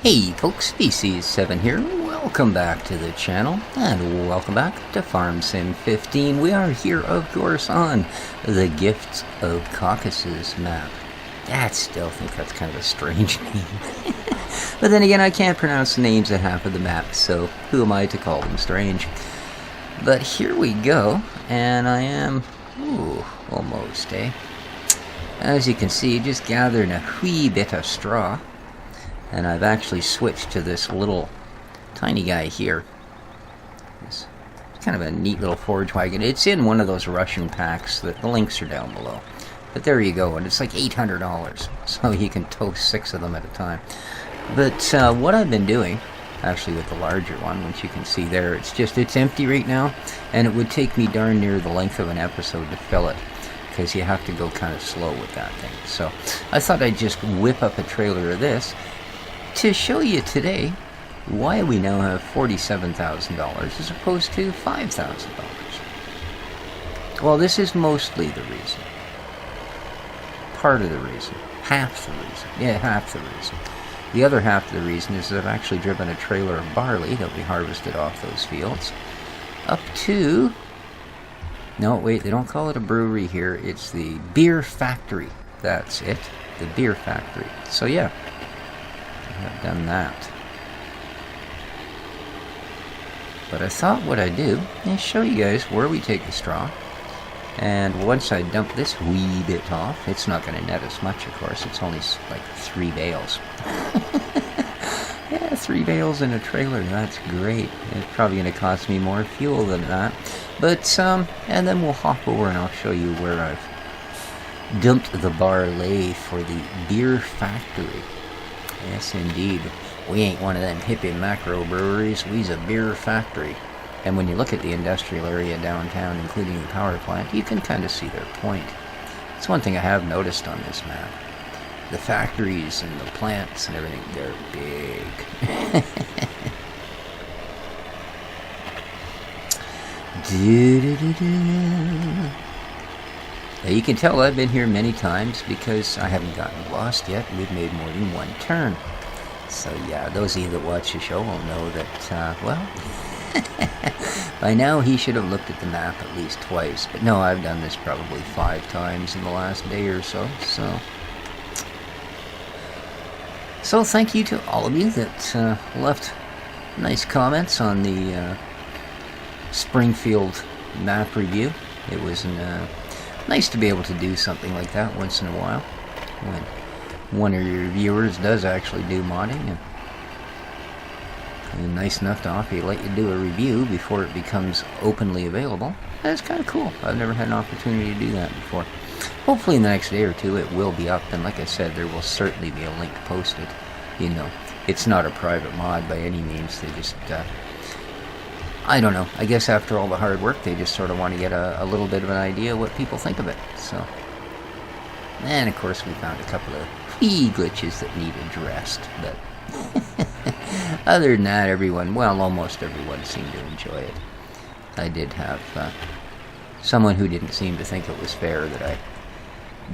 Hey folks, BC7 here. Welcome back to the channel, and welcome back to Farm Sim 15. We are here, of course, on the Gifts of Caucasus map. I still think that's kind of a strange name. But then again, I can't pronounce the names of half of the map, so who am I to call them strange? But here we go, and I am... ooh, almost, eh? As you can see, just gathering a wee bit of straw. And I've actually switched to this little tiny guy here. It's kind of a neat little forage wagon. It's in one of those Russian packs. The links are down below. But there you go, and it's like $800. So you can toast 6 of them at a time. But what I've been doing, actually with the larger one, which you can see there, it's empty right now. And it would take me darn near the length of an episode to fill it, because you have to go kind of slow with that thing. So I thought I'd just whip up a trailer of this to show you today why we now have $47,000 as opposed to $5,000. Well, this is mostly the reason. Part of the reason. Half the reason. Yeah, half the reason. The other half of the reason is that I've actually driven a trailer of barley that we harvested off those fields up to... no, wait, they don't call it a brewery here. It's the beer factory. That's it. The beer factory. So yeah, I've done that. But I thought what I'd do is show you guys where we take the straw. And once I dump this wee bit off, it's not going to net as much, of course. It's only like 3 bales. Yeah, 3 bales in a trailer. That's great. It's probably going to cost me more fuel than that. But, and then we'll hop over and I'll show you where I've dumped the barley for the beer factory. Yes, indeed. We ain't one of them hippie macro breweries. We's a beer factory. And when you look at the industrial area downtown, including the power plant, you can kind of see their point. It's one thing I have noticed on this map. The factories and the plants and everything, they're big. Now you can tell I've been here many times because I haven't gotten lost yet. We've made more than one turn. So yeah, those of you that watch the show will know that, well, by now he should have looked at the map at least twice. But no, I've done this probably 5 times in the last day or so. So thank you to all of you that left nice comments on the Springfield map review. It was nice to be able to do something like that once in a while, when one of your viewers does actually do modding, and nice enough to let you do a review before it becomes openly available. That's kind of cool. I've never had an opportunity to do that before. Hopefully in the next day or two it will be up, and like I said, there will certainly be a link posted. You know, it's not a private mod by any means. They just I don't know. I guess after all the hard work, they just sort of want to get a little bit of an idea what people think of it. So, and of course, we found a couple of wee glitches that need addressed. But other than that, everyone, well, almost everyone seemed to enjoy it. I did have someone who didn't seem to think it was fair that I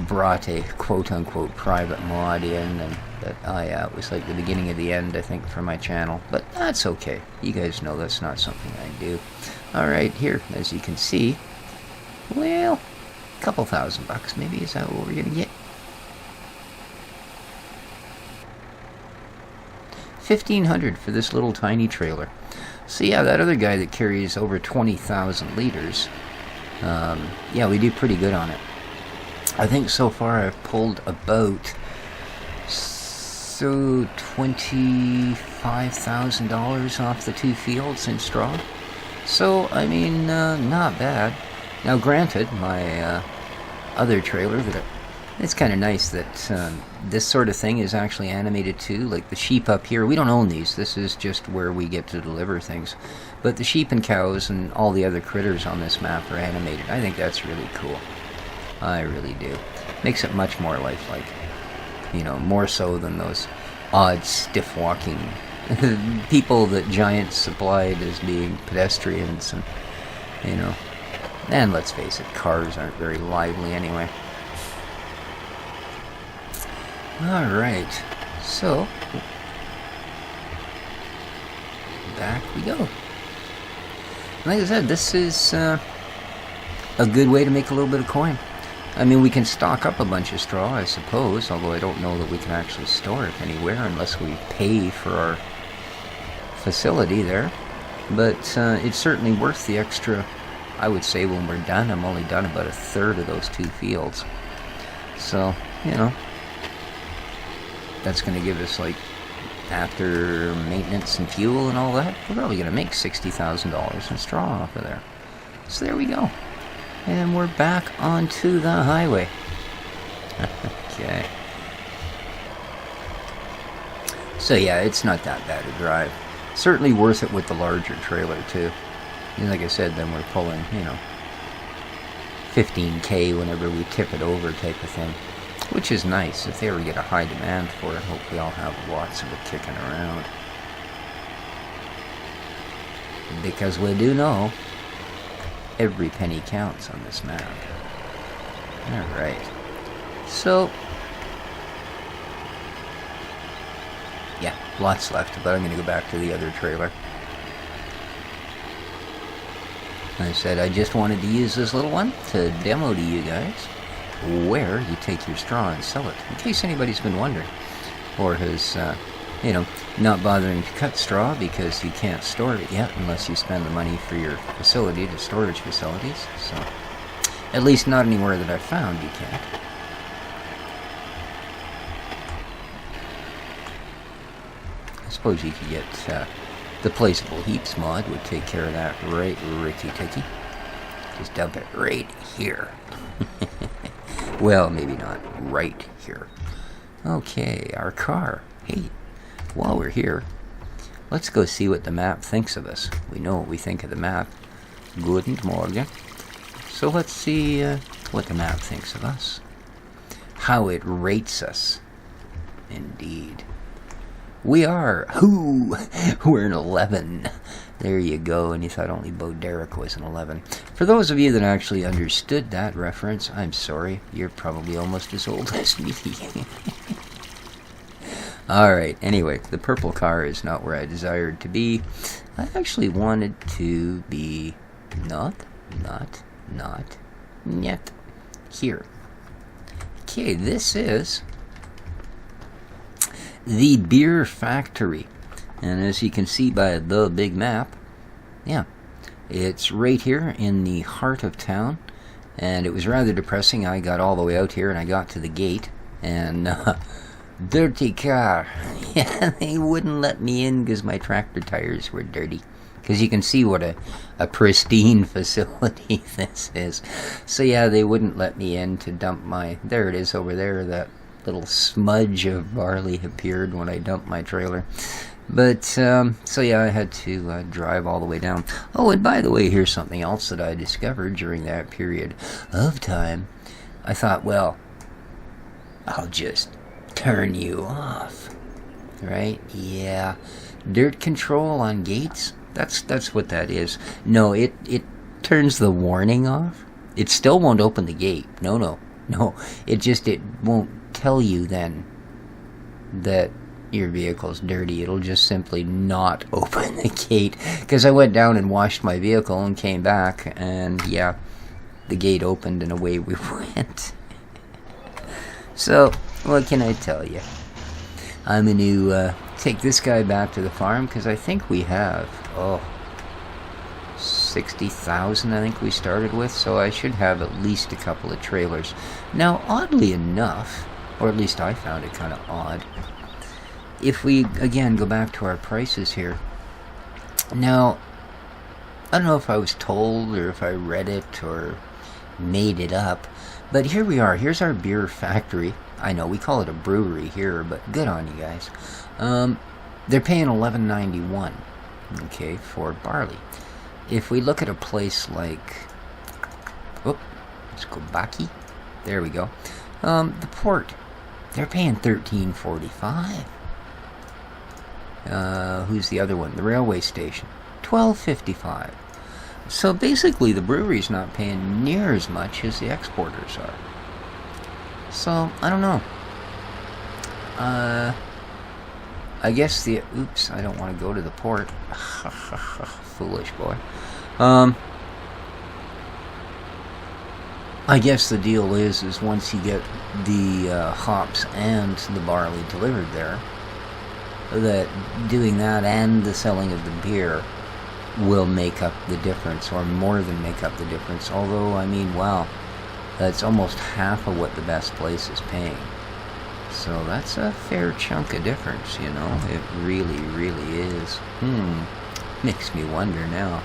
brought a quote-unquote private mod in, and that it was like the beginning of the end, I think, for my channel. But that's okay. You guys know that's not something I do. Alright, here, as you can see, well, a couple $1,000 maybe. Is that what we're gonna get? 1,500 for this little tiny trailer. So yeah, that other guy that carries over 20,000 liters, yeah, we do pretty good on it. I think so far I've pulled about $25,000 off the 2 fields in straw. So, I mean, not bad. Now granted, my other trailer, it's kind of nice that this sort of thing is actually animated too. Like the sheep up here, we don't own these. This is just where we get to deliver things. But the sheep and cows and all the other critters on this map are animated. I think that's really cool. I really do. Makes it much more lifelike. You know, more so than those odd, stiff-walking people that Giants supplied as being pedestrians. And, you know, and let's face it, cars aren't very lively anyway. Alright, so back we go. Like I said, this is a good way to make a little bit of coin. I mean, we can stock up a bunch of straw, I suppose, although I don't know that we can actually store it anywhere unless we pay for our facility there. But it's certainly worth the extra, I would say, when we're done. I'm only done about a third of those 2 fields. So, you know, that's going to give us, like, after maintenance and fuel and all that, we're probably going to make $60,000 in straw off of there. So there we go. And we're back onto the highway. Okay. So yeah, it's not that bad a drive. Certainly worth it with the larger trailer too. And like I said, then we're pulling, you know, 15K whenever we tip it over type of thing. Which is nice. If they ever get a high demand for it, hopefully I'll have lots of it kicking around. Because we do know every penny counts on this map. Alright. So, yeah, lots left, but I'm going to go back to the other trailer. I said I just wanted to use this little one to demo to you guys where you take your straw and sell it, in case anybody's been wondering, or has, you know, not bothering to cut straw because you can't store it yet unless you spend the money for your facility, the storage facilities. So, at least not anywhere that I've found you can't. I suppose you could get the placeable heaps mod would take care of that right ricky-ticky. Just dump it right here. Well, maybe not right here. Okay, our car. Hey, while we're here, let's go see what the map thinks of us. We know what we think of the map. Guten Morgen. So let's see what the map thinks of us. How it rates us. Indeed. We are, we're an 11. There you go, and you thought only Bo Derek was an 11. For those of you that actually understood that reference, I'm sorry, you're probably almost as old as me. Alright, anyway, the purple car is not where I desired to be. I actually wanted to be not yet here. Okay, this is the beer factory, and as you can see by the big map, yeah, it's right here in the heart of town. And it was rather depressing. I got all the way out here and I got to the gate, and dirty car. Yeah, they wouldn't let me in because my tractor tires were dirty. Because you can see what a pristine facility this is. So yeah, they wouldn't let me in to dump my, there it is over there, that little smudge of barley appeared when I dumped my trailer. But, so yeah, I had to drive all the way down. Oh, and by the way, here's something else that I discovered during that period of time. I thought, well, I'll just turn you off, right? Yeah, dirt control on gates, that's what that is. No, it turns the warning off. It still won't open the gate. No, it won't tell you then that your vehicle's dirty. It'll just simply not open the gate. Because I went down and washed my vehicle and came back, and yeah, the gate opened and away we went. So, what can I tell you? I'm going to take this guy back to the farm, because I think we have, 60,000 I think we started with, so I should have at least a couple of trailers. Now, oddly enough, or at least I found it kind of odd, if we, again, go back to our prices here. Now, I don't know if I was told or if I read it or made it up, but here we are. Here's our beer factory. I know we call it a brewery here, but good on you guys. They're paying $11.91, okay, for barley. If we look at a place like, let's go Baki. There we go. The port, they're paying $13.45. Who's the other one? The railway station, $12.55. So basically, the brewery's not paying near as much as the exporters are. So I don't know. I guess the... Oops, I don't want to go to the port. Foolish boy. I guess the deal is once you get the hops and the barley delivered there, that doing that and the selling of the beer will make up the difference, or more than make up the difference. Although, I mean, wow, that's almost half of what the best place is paying. So that's a fair chunk of difference, you know. It really, really is. Makes me wonder now.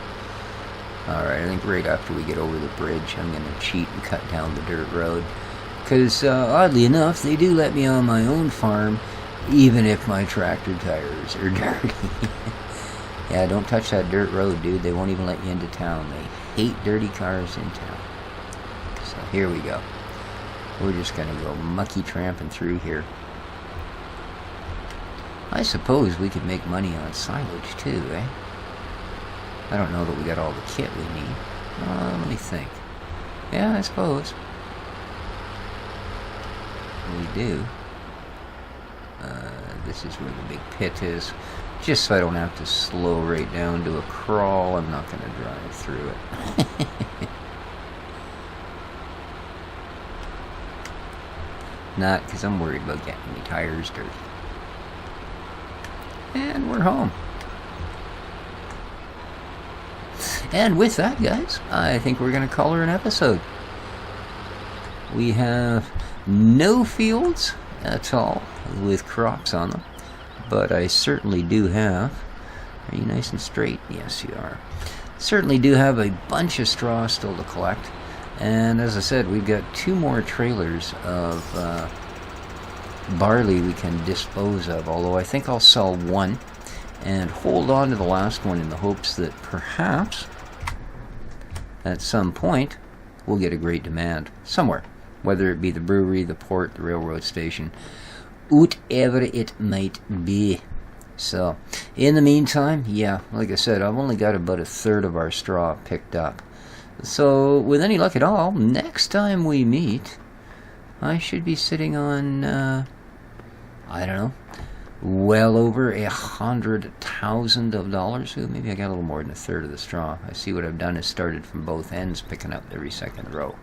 Alright, I think right after we get over the bridge, I'm going to cheat and cut down the dirt road. Because, oddly enough, they do let me on my own farm, even if my tractor tires are dirty. Yeah, don't touch that dirt road, dude. They won't even let you into town. They hate dirty cars in town. So here we go. We're just going to go mucky tramping through here. I suppose we could make money on silage too, eh? I don't know that we got all the kit we need. Let me think. Yeah, I suppose we do. This is where the big pit is. Just so I don't have to slow right down to a crawl, I'm not going to drive through it. Not because I'm worried about getting my tires dirty. And we're home. And with that, guys, I think we're going to call her an episode. We have no fields at all with crops on them, but I certainly do have... Are you nice and straight? Yes, you are. Certainly do have a bunch of straw still to collect. And as I said, we've got 2 more trailers of barley we can dispose of, although I think I'll sell one and hold on to the last one in the hopes that perhaps at some point we'll get a great demand somewhere, whether it be the brewery, the port, the railroad station, whatever it might be. So in the meantime, yeah, like I said, I've only got about 1/3 of our straw picked up. So with any luck at all, next time we meet, I should be sitting on I don't know, well over $100,000. Ooh, maybe I got a little more than 1/3 of the straw. I see what I've done is started from both ends, picking up every second row.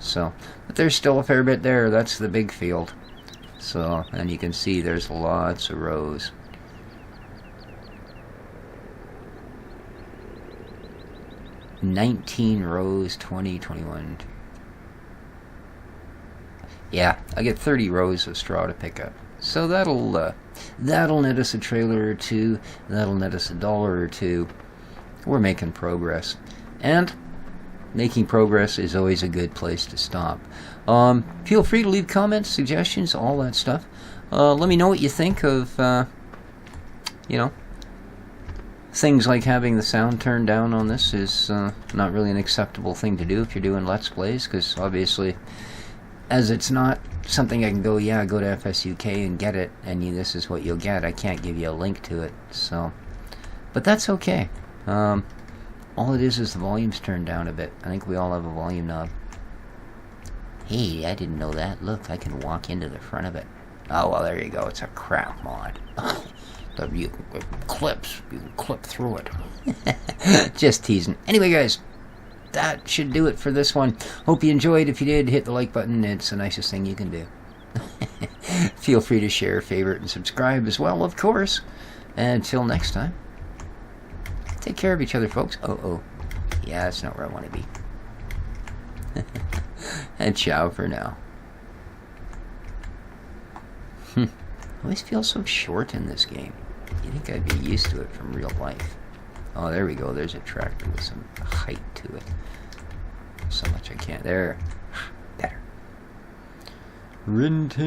So, but there's still a fair bit there. That's the big field. So, and you can see there's lots of rows. "19 rows, 20, 21. Yeah, I get 30 rows of straw to pick up. So that'll net us a trailer or two. That'll net us $1 or $2. We're making progress, and making progress is always a good place to stop. Feel free to leave comments, suggestions, all that stuff. Let me know what you think of, things like having the sound turned down on this is not really an acceptable thing to do if you're doing Let's Plays, because obviously, as it's not something I can go, yeah, go to FSUK and get it, and this is what you'll get. I can't give you a link to it, so... But that's okay. All it is the volume's turned down a bit. I think we all have a volume knob. Hey, I didn't know that. Look, I can walk into the front of it. Oh, well, there you go. It's a crap mod. You can clip through it. Just teasing. Anyway, guys, that should do it for this one. Hope you enjoyed. If you did, hit the like button. It's the nicest thing you can do. Feel free to share, favorite, and subscribe as well, of course. And until next time, take care of each other, folks. Oh. Yeah, that's not where I want to be. And ciao for now. I always feel so short in this game. You'd think I'd be used to it from real life. Oh, there we go. There's a tractor with some height to it. So much I can't. There. Better.